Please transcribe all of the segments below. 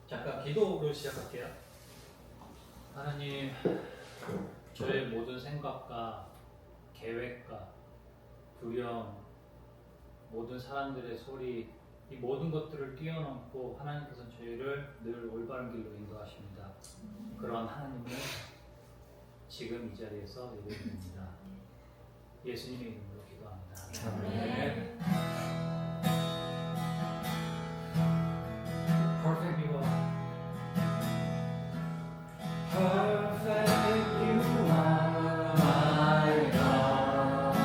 잠깐 기도로 시작할게요. 하나님, 저의 모든 생각과 계획과 두려움, 모든 사람들의 소리, 이 모든 것들을 뛰어넘고 하나님께서 저희를 늘 올바른 길로 인도하십니다. 그런 하나님을 지금 이 자리에서 예배드립니다. 예수님의 이름으로 기도합니다. 아멘. Perfect you are. Perfect you are, my God.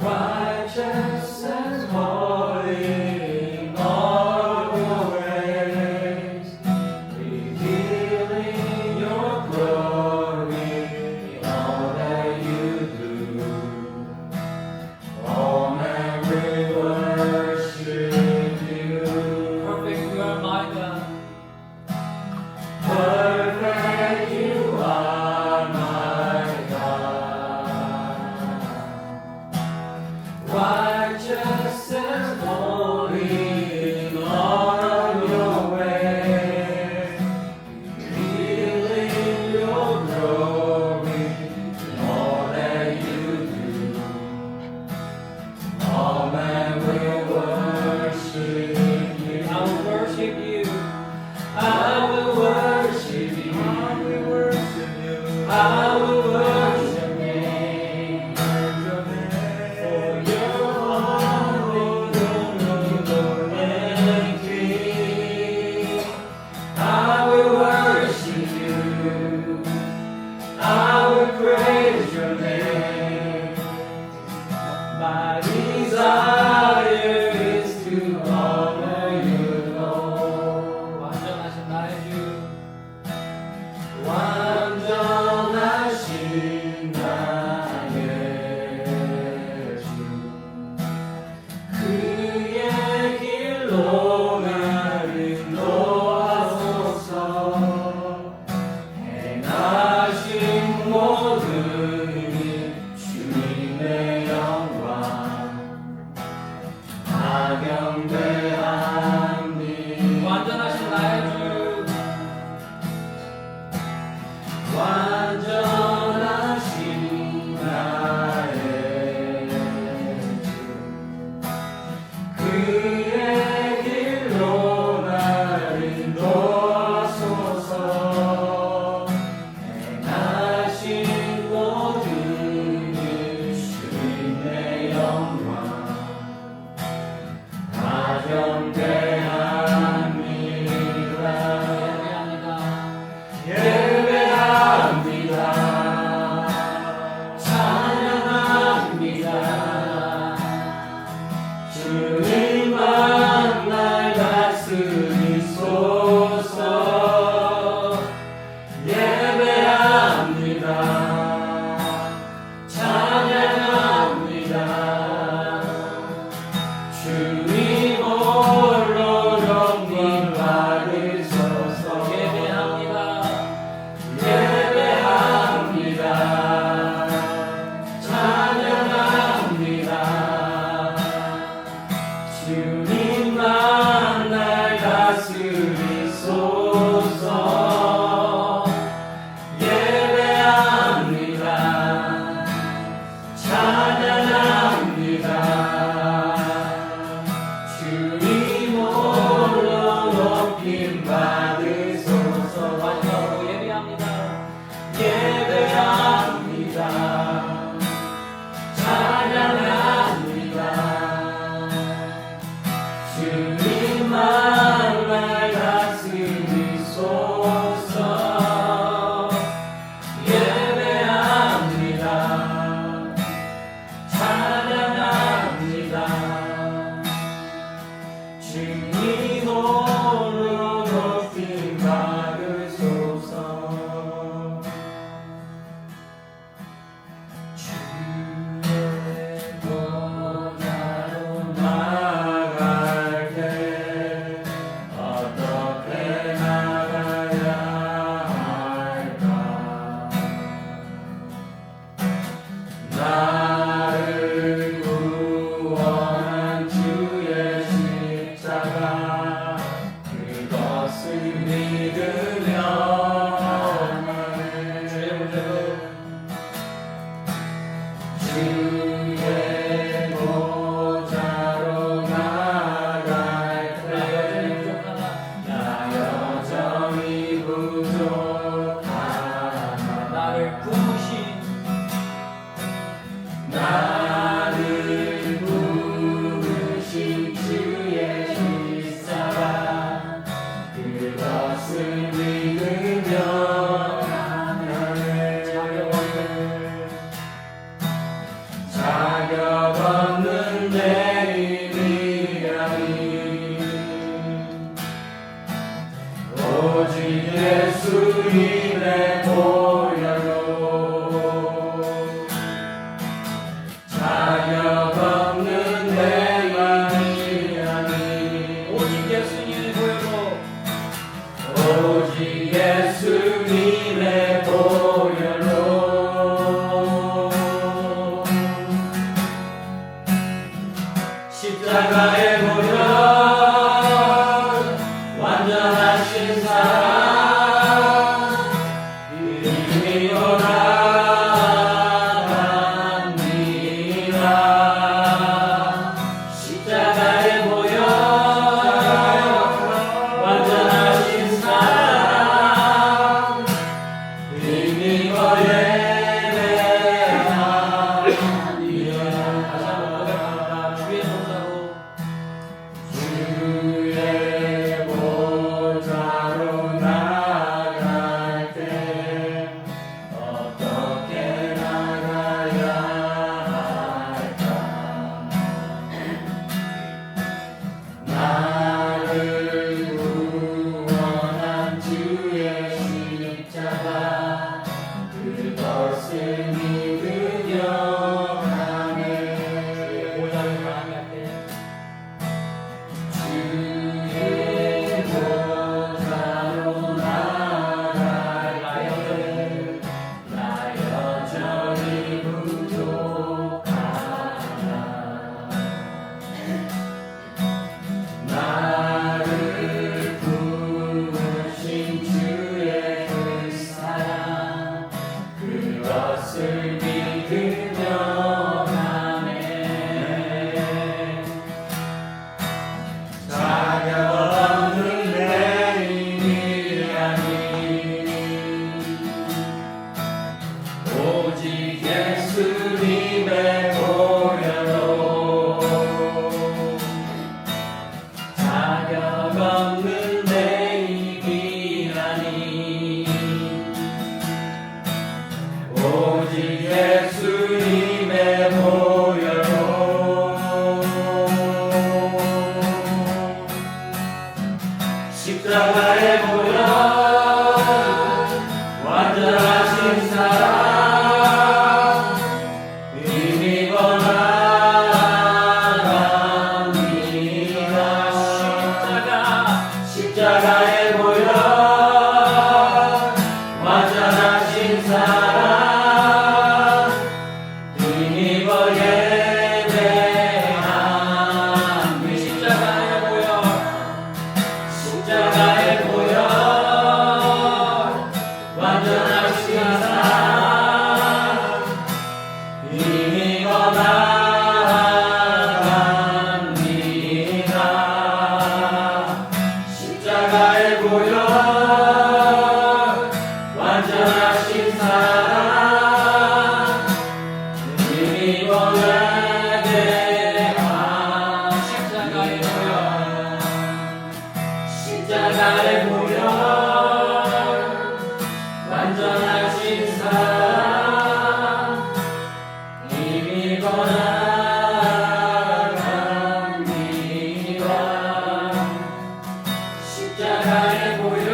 Righteous and holy in all your ways, revealing your glory in all that you do. All men will worship you. Perfect you are, my God. Perfect you are, my God. Righteous and holy in all of your ways, revealing your glory in all that you do. All men will worship you. I will worship you. I will worship you. I will worship you. I will worship your name. For your holy, Lord and King. I will worship you. I will praise your name. My desire is to honor you, Lord. 완전하신 나의 주. 완전하신 나의 주, 그의 길로 나를 인도하소서. 행하신 모든 일 주님의 영광 하경배합니다. 완전하신 나의 주. 완전하신 나의 주, 그의 길로 나를 인도하소서. 행하신 모든 일 주님의 영광 하경배합니다. 예배합니다. 찬양합니다. 주님만 날 다스리소서. 예배합니다. 찬양합니다. 주님 홀로 영광 받으소서. 예배합니다. 찬양합니다. 주님만 날 다스리소서. 예배합니다. 찬양합니다. 주님 홀로 높임 받으소서. 마지막으로 예배합니다. 예배합니다. 찬양합니다. 주님만 날 다스리소서. 예배합니다. 찬양합니다. 주님 홀로 높임 받으소서. 주의 보좌로 나갈 때 어떻게 나가야 할까? 나를 구원한 주의 십자가 그것을 믿으며 주의 보좌로 주의 보좌로 나아갈 나 여전히 부족하나 나 여전히 부족하나 나를 부으신 나를 부르신 주의 십자가 그것을 믿으며 자격 없는 내 의미라니 오직 예수님의 보혈로 자격 없는 내 의미라니 오직 예수님의 보혈로 오직 예수님의 보혈로 십자가의 보혈 완전하신 사랑 이미 원합니다 십자가의 보혈 완전하신 사랑 이미 예배합니다 다시 한번 고백합니다. 주의 보좌로 주의 보좌로 나아갈 때 어떻게 나가야 할까 나를 구원한 주의 십자가 그것을 믿으려 하네 보좌를 나아갈 때 주의 보좌로 나아갈 때 나 여전히 부족하나 나를 부으신 주의 그 사랑 그것을 믿으며 가네 자격 없는 내 의미라니 오직 예수님의 보혈로 자격 없는 내 의미라니 오직 예수님의 보혈로 십자가의 보혈 완전하신 사랑 이미 원합니다 십자가의 보혈 완전하신 사랑 이미 예배합니다 십자가의 보혈 완전하신 사랑 이미 원합니다 십자가의 보혈 완전하신 사랑 이미 십자가의 보혈 완전하신 사랑 이미 원합니다 십자가의 보혈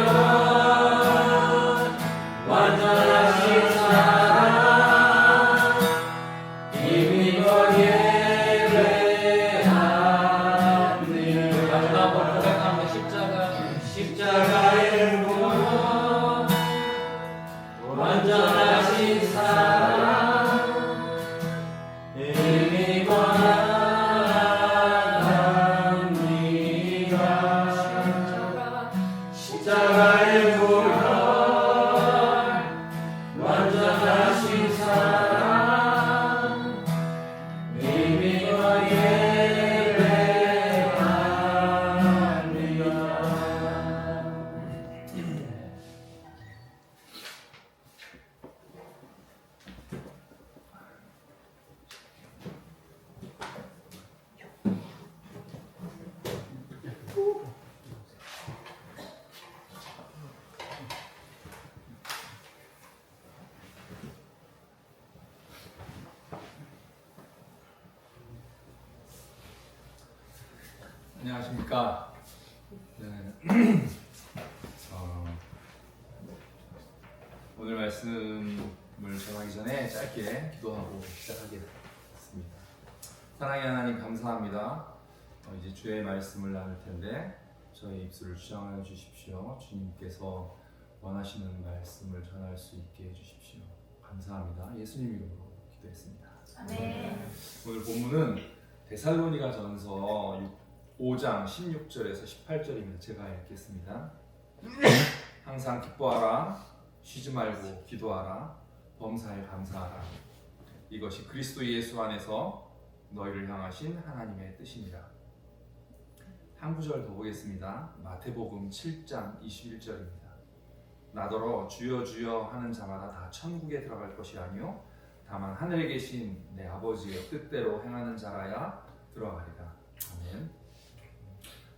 십자가의 보혈 완전하신 사랑 의미와 예배합니다. 안녕하십니까. 네. 오늘 말씀을 전하기 전에 짧게 기도하고 시작하겠습니다. 사랑의 하나님 감사합니다. 이제 주의 말씀을 나눌 텐데 저의 입술을 주장하여 주십시오. 주님께서 원하시는 말씀을 전할 수 있게 해주십시오. 감사합니다. 예수님 이름으로 기도했습니다. 아멘. 오늘 본문은 데살로니가 전서 5장 16절에서 18절입니다. 제가 읽겠습니다. 항상 기뻐하라, 쉬지 말고 기도하라, 범사에 감사하라. 이것이 그리스도 예수 안에서 너희를 향하신 하나님의 뜻입니다. 한 구절 더 보겠습니다. 마태복음 7장 21절입니다. 나더러 주여 주여 하는 자마다 다 천국에 들어갈 것이 아니요 다만 하늘에 계신 내 아버지의 뜻대로 행하는 자라야 들어가리라. 아멘.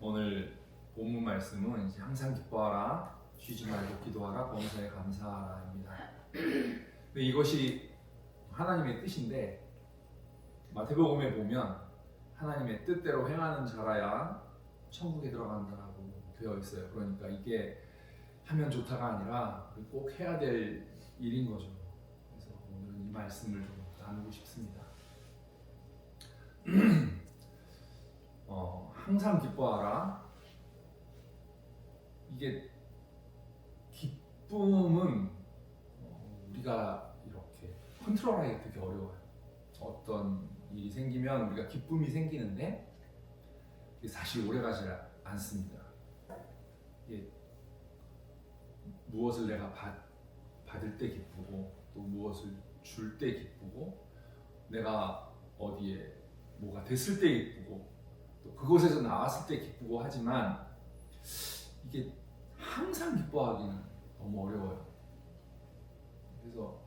오늘 본문 말씀은 이제 항상 기뻐하라, 쉬지 말고 기도하라, 범사에 감사하라입니다. 근데 이것이 하나님의 뜻인데 마태복음에 보면 하나님의 뜻대로 행하는 자라야 천국에 들어간다라고 되어 있어요. 그러니까 이게 하면 좋다가 아니라 꼭 해야 될 일인 거죠. 그래서 오늘은 이 말씀을 좀 나누고 싶습니다. 항상 기뻐하라. 이게 기쁨은 우리가 이렇게 컨트롤하기 되게 어려워요. 어떤 일이 생기면 우리가 기쁨이 생기는데 이게 사실 오래가지 않습니다. 이게 무엇을 내가 받을 때 기쁘고 또 무엇을 줄 때 기쁘고 내가 어디에 뭐가 됐을 때 기쁘고 또 그곳에서 나왔을 때 기쁘고 하지만 이게 항상 기뻐하기는 너무 어려워요. 그래서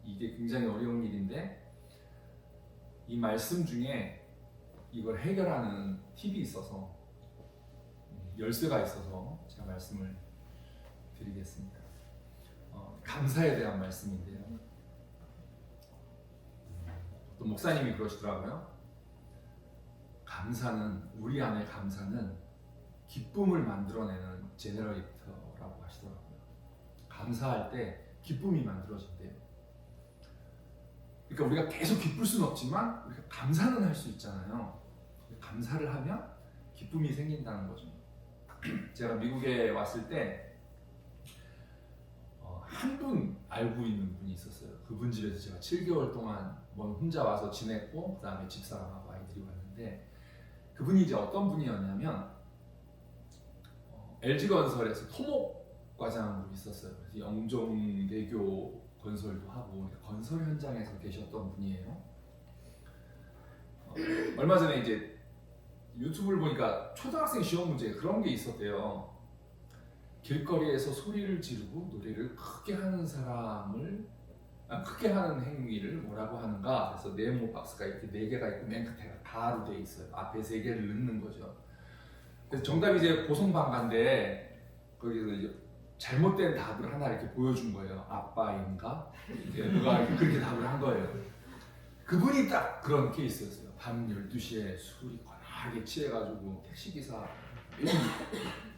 이게 굉장히 어려운 일인데 이 말씀 중에 이걸 해결하는 팁이 있어서 열쇠가 있어서 제가 말씀을 드리겠습니다. 감사에 대한 말씀인데요. 또 목사님이 그러시더라고요. 우리 안의 감사는 기쁨을 만들어내는 제너레이터라고 하시더라고요. 감사할 때 기쁨이 만들어진대요. 그러니까 우리가 계속 기쁠 수는 없지만 우리가 감사는 할 수 있잖아요. 감사를 하면 기쁨이 생긴다는 거죠. 제가 미국에 왔을 때 한 분 알고 있는 분이 있었어요. 그분 집에서 제가 7개월 동안 혼자 와서 지냈고 그 다음에 집사람하고 아이들이 왔는데 그분이 이제 어떤 분이었냐면 LG건설에서 토목과장으로 있었어요. 그래서 영종대교 건설도 하고 건설 현장에서 계셨던 분이에요. 얼마 전에 이제 유튜브를 보니까 초등학생 시험 문제에 그런 게 있었대요. 길거리에서 소리를 지르고 노래를 크게 하는 크게 하는 행위를 뭐라고 하는가. 그래서 네모 박스가 이렇게 4개가 있고 맨 끝에가 가로 돼 있어요. 앞에 3개를 넣는 거죠. 그래서 정답이 이제 고성방가인데 거기서 이제 잘못된 답을 하나 이렇게 보여준 거예요. 아빠인가? 누가 그렇게 답을 한 거예요. 그분이 딱 그런 케이스였어요. 밤 12시에 술이 권하게 취해가지고 택시기사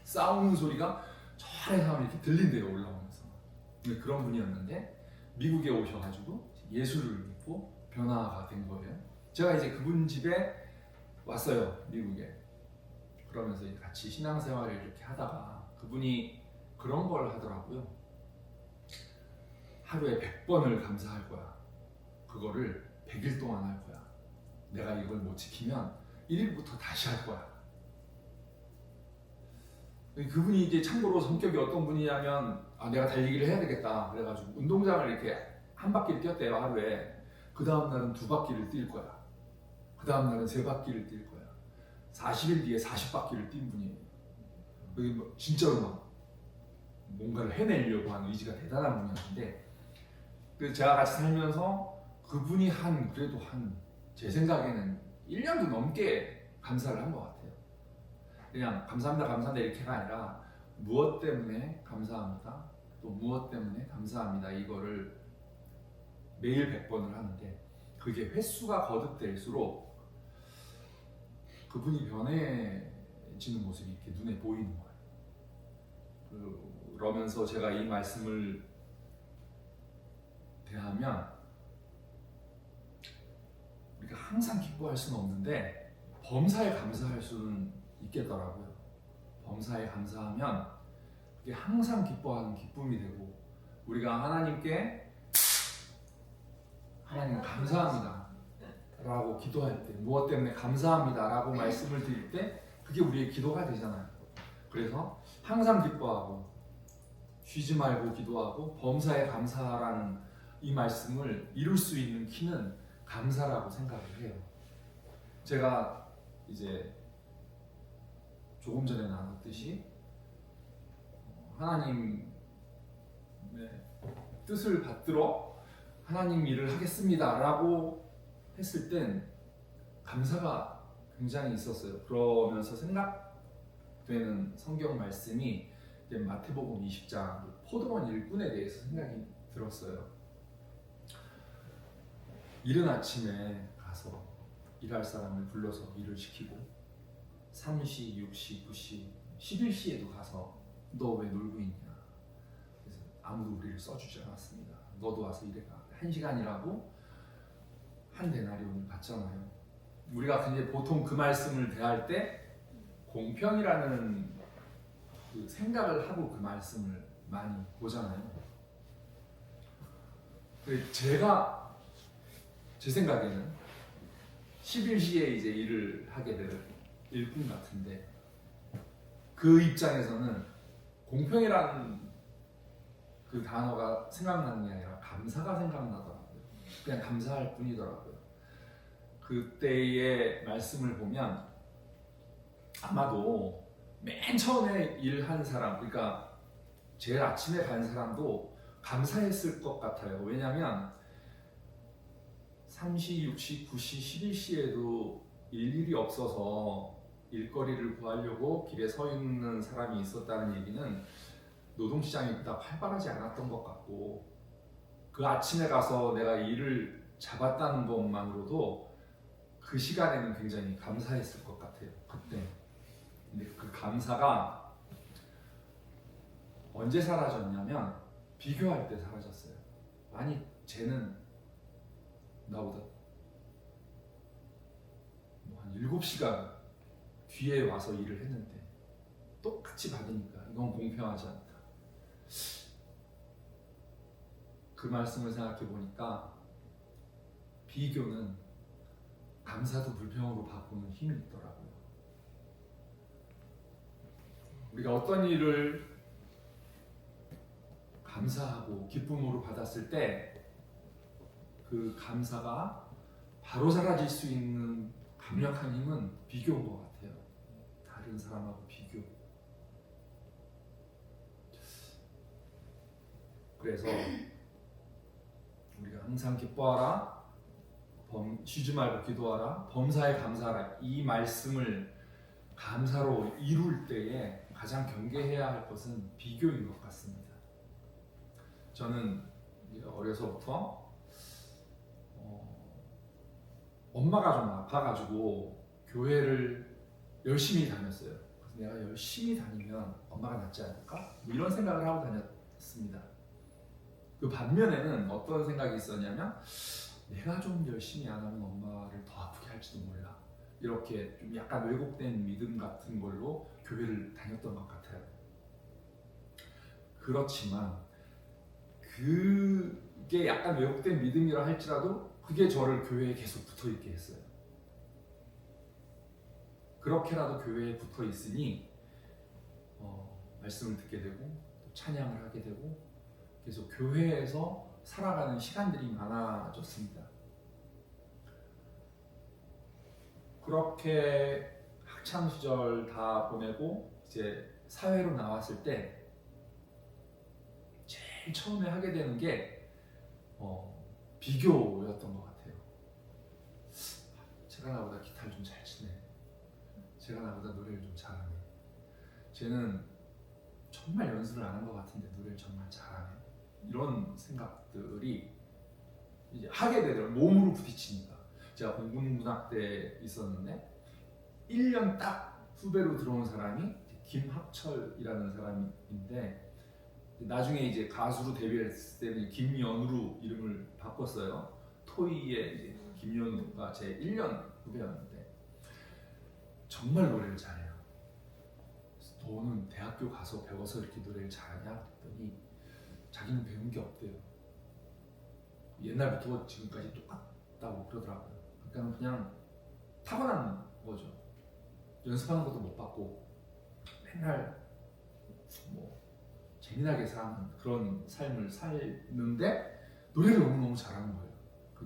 싸우는 소리가 저에서 이렇게 들린대요. 올라오면서. 그런 분이었는데 미국에 오셔가지고 예수를 믿고 변화가 된 거예요. 제가 이제 그분 집에 왔어요. 미국에. 그러면서 같이 신앙생활을 이렇게 하다가 그분이 그런 걸 하더라고요. 하루에 100번을 감사할 거야. 그거를 100일 동안 할 거야. 내가 이걸 못 지키면 1일부터 다시 할 거야. 그분이 이제 참고로 성격이 어떤 분이냐면 내가 달리기를 해야 되겠다 그래가지고 운동장을 이렇게 한 바퀴를 뛰었대요 하루에. 그 다음 날은 2바퀴를 뛸 거야. 그 다음 날은 3바퀴를 뛸 거야. 40일 뒤에 40바퀴를 뛴 분이에요. 진짜로 막 뭔가를 해내려고 하는 의지가 대단한 분이었는데, 그래서 제가 같이 살면서 그분이 그래도 제 생각에는 1년도 넘게 감사를 한 것 같아요. 그냥 감사합니다 감사합니다 이렇게가 아니라 무엇 때문에 감사합니다 또 무엇 때문에 감사합니다 이거를 매일 100번을 하는데, 그게 횟수가 거듭될수록 그분이 변해지는 모습이 이렇게 눈에 보이는 거예요. 그러면서 제가 이 말씀을 대하면 우리가 항상 기뻐할 수는 없는데 범사에 감사할 수는 있겠더라고요. 범사에 감사하면 그게 항상 기뻐하는 기쁨이 되고, 우리가 하나님께 하나님 감사합니다 라고 기도할 때, 무엇 때문에 감사합니다 라고 말씀을 드릴 때 그게 우리의 기도가 되잖아요. 그래서 항상 기뻐하고 쉬지 말고 기도하고 범사에 감사라는 이 말씀을 이룰 수 있는 키는 감사라고 생각을 해요. 제가 이제 조금 전에 나눴듯이 하나님의 뜻을 받들어 하나님 일을 하겠습니다 라고 했을 땐 감사가 굉장히 있었어요. 그러면서 생각되는 성경 말씀이 마태복음 20장 포도원 일꾼에 대해서 생각이 들었어요. 이른 아침에 가서 일할 사람을 불러서 일을 시키고 3시, 6시, 9시, 11시에도 가서 너 왜 놀고 있냐. 그래서 아무도 우리를 써주지 않았습니다. 너도 와서 일해가. 1시간이라고 한 데나리온을 받잖아요. 우리가 근데 보통 그 말씀을 대할 때 공평이라는 그 생각을 하고 그 말씀을 많이 보잖아요. 제가 제 생각에는 11시에 이제 일을 하게 될 일꾼 같은데, 그 입장에서는 공평이라는 그 단어가 생각나는 게 아니라 감사가 생각나더라고요. 그냥 감사할 뿐이더라고요. 그때의 말씀을 보면 아마도 맨 처음에 일한 사람, 그러니까 제일 아침에 간 사람도 감사했을 것 같아요. 왜냐하면 3시, 6시, 9시, 11시에도 일일이 없어서 일거리를 구하려고 길에 서 있는 사람이 있었다는 얘기는 노동시장이 그닥 활발하지 않았던 것 같고, 그 아침에 가서 내가 일을 잡았다는 것만으로도 그 시간에는 굉장히 감사했을 것 같아요. 그때. 근데 그 감사가 언제 사라졌냐면 비교할 때 사라졌어요. 아니 쟤는 나보다 한 7시간 뒤에 와서 일을 했는데 똑같이 받으니까 이건 공평하지 않다. 그 말씀을 생각해 보니까 비교는 감사도 불평으로 바꾸는 힘이 있더라고요. 우리가 어떤 일을 감사하고 기쁨으로 받았을 때 그 감사가 바로 사라질 수 있는 강력한 힘은 비교인 것 같아요. 다른 사람하고 비교. 그래서 우리가 항상 기뻐하라, 쉬지 말고 기도하라, 범사에 감사하라, 이 말씀을 감사로 이룰 때에 가장 경계해야 할 것은 비교인 것 같습니다. 저는 어려서부터 엄마가 좀 아파가지고 교회를 열심히 다녔어요. 그래서 내가 열심히 다니면 엄마가 낫지 않을까? 뭐 이런 생각을 하고 다녔습니다. 그 반면에는 어떤 생각이 있었냐면 내가 좀 열심히 안 하면 엄마를 더 아프게 할지도 몰라. 이렇게 좀 약간 왜곡된 믿음 같은 걸로 교회를 다녔던 것 같아요. 그렇지만 그게 약간 왜곡된 믿음이라 할지라도 그게 저를 교회에 계속 붙어있게 했어요. 그렇게라도 교회에 붙어있으니 말씀을 듣게 되고 또 찬양을 하게 되고 계속 교회에서 살아가는 시간들이 많아졌습니다. 그렇게 학창 시절 다 보내고 이제 사회로 나왔을 때 제일 처음에 하게 되는 게 비교였던 것 같아요. 제가 나보다 기타를 좀 잘 치네. 제가 나보다 노래를 좀 잘하네. 쟤는 정말 연습을 안 한 것 같은데 노래를 정말 잘하네. 이런 생각들이 이제 하게 되더라고요. 몸으로 부딪히니까. 제가 공군문학대에 있었는데 1년 딱 후배로 들어온 사람이 김학철이라는 사람인데 나중에 이제 가수로 데뷔했을 때는 김연우로 이름을 바꿨어요. 토이의 이제 김연우가 제 1년 후배였는데 정말 노래를 잘해요. 너는 대학교 가서 배워서 이렇게 노래를 잘하냐? 그랬더니 자기는 배운 게 없대요. 옛날부터 지금까지 똑같다고 그러더라고요. 그러니까 그냥 타고난 거죠. 연습하는 것도 못 받고 맨날 뭐 재미나게 사는 그런 삶을 살는데 노래를 너무너무 잘하는 거예요.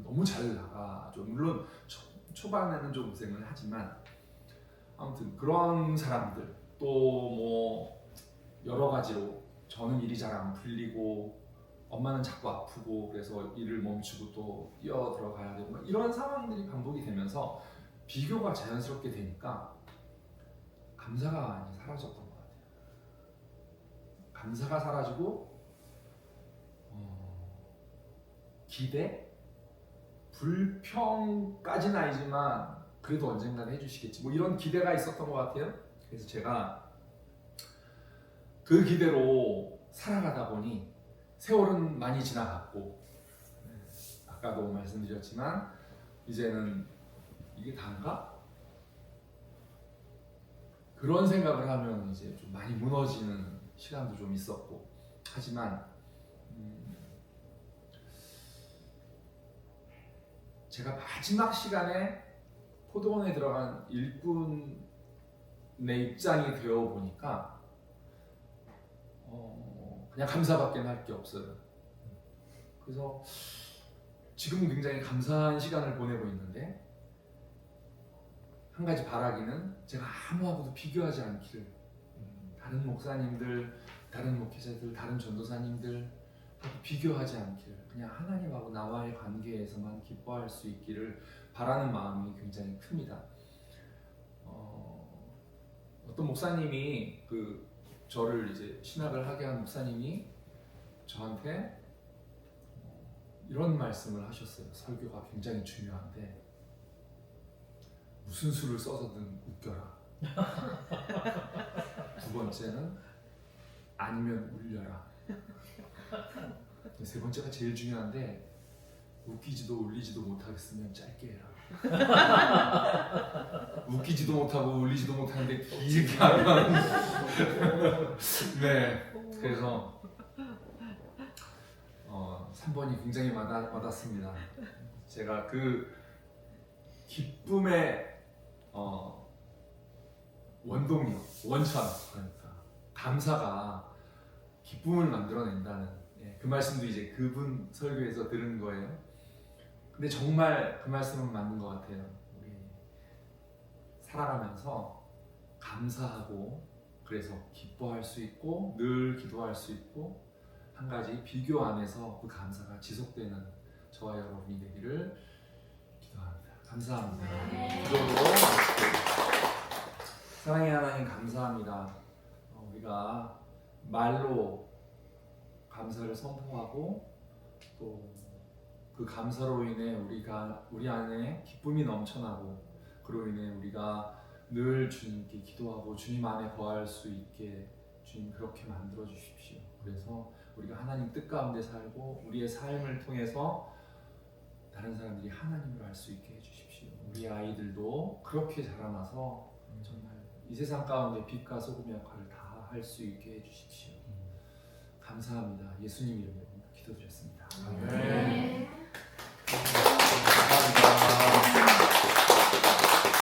너무 잘 나가죠. 물론 초반에는 좀 고생을 하지만 아무튼 그런 사람들 또 뭐 여러 가지로 저는 일이 잘 안 풀리고 엄마는 자꾸 아프고 그래서 일을 멈추고 또 뛰어 들어가야 되고 이런 상황들이 반복이 되면서 비교가 자연스럽게 되니까 감사가 많이 사라졌던 것 같아요. 감사가 사라지고 기대, 불평까지는 아니지만 그래도 언젠가는 해주시겠지 뭐 이런 기대가 있었던 것 같아요. 그래서 제가 그 기대로 살아가다 보니 세월은 많이 지나갔고 아까도 말씀드렸지만 이제는 이게 다인가? 그런 생각을 하면 이제 좀 많이 무너지는 시간도 좀 있었고 하지만 제가 마지막 시간에 포도원에 들어간 일꾼의 입장이 되어 보니까 그냥 감사밖에 할 게 없어요. 그래서 지금은 굉장히 감사한 시간을 보내고 있는데 한 가지 바라기는 제가 아무하고도 비교하지 않기를 다른 목사님들, 다른 목회자들, 다른 전도사님들 하고 비교하지 않기를 그냥 하나님하고 나와의 관계에서만 기뻐할 수 있기를 바라는 마음이 굉장히 큽니다. 어떤 목사님이 저를 이제 신학을 하게 한 목사님이 저한테 이런 말씀을 하셨어요. 설교가 굉장히 중요한데 무슨 수를 써서든 웃겨라. 두 번째는 아니면 울려라. 세 번째가 제일 중요한데 웃기지도 울리지도 못하겠으면 짧게 해라. 웃기지도 못하고 울리지도 못하는데 길게 하면 네 그래서 3번이 굉장히 와닿습니다. 제가 그 기쁨의 원동력, 원천 그러니까 감사가 기쁨을 만들어낸다는 그 말씀도 이제 그분 설교에서 들은 거예요. 근데 정말 그 말씀은 맞는 것 같아요. 우리 살아가면서 감사하고 그래서 기뻐할 수 있고 늘 기도할 수 있고 한 가지 비교 안에서 그 감사가 지속되는 저와 여러분이 되기를 기도합니다. 감사합니다. 기도로 사랑의 하나님 감사합니다. 우리가 말로 감사를 선포하고 또 그 감사로 인해 우리 안에 기쁨이 넘쳐나고 그로 인해 우리가 늘 주님께 기도하고 주님 안에 거할 수 있게 주님 그렇게 만들어 주십시오. 그래서 우리가 하나님 뜻 가운데 살고 우리의 삶을 통해서 다른 사람들이 하나님을 알 수 있게 해주십시오. 우리 아이들도 그렇게 자라나서 정말 이 세상 가운데 빛과 소금 역할을 다 할 수 있게 해주십시오. 감사합니다. 예수님 이름으로 기도드렸습니다. 아멘.